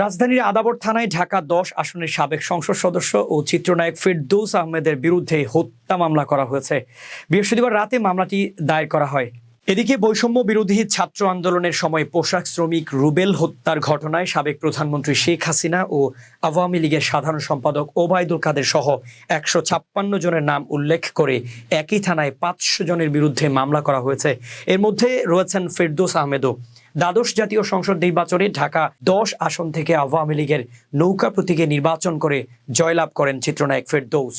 রাজধানীর আদাবর থানায় ঢাকা ১০ আসনের সাবেক সংসদ সদস্য ও চিত্রনায়ক ফেরদৌস আহমেদের বিরুদ্ধে হত্যা মামলা করা হয়েছে। বৃহস্পতিবার রাতে মামলাটি দায়ের করা হয়। এদিকে বৈষম্য বিরোধী ছাত্র আন্দোলনের সময় পোশাক শ্রমিক রুবেল হত্যার ঘটনায় সাবেক প্রধানমন্ত্রী শেখ হাসিনা ও আওয়ামী লীগের সাধারণ সম্পাদক ওবায়দুল কাদের সহ ১৫৬ জনের নাম উল্লেখ করে একই থানায় ৫০০ জনের বিরুদ্ধে মামলা করা হয়েছে। এর মধ্যে রয়েছেন ফেরদৌস আহমেদও। দ্বাদশ জাতীয় সংসদ নির্বাচনে ঢাকা ১০ আসন থেকে আওয়ামী লীগের নৌকা প্রতীকে নির্বাচন করে জয়লাভ করেন চিত্রনায়ক ফেরদৌস।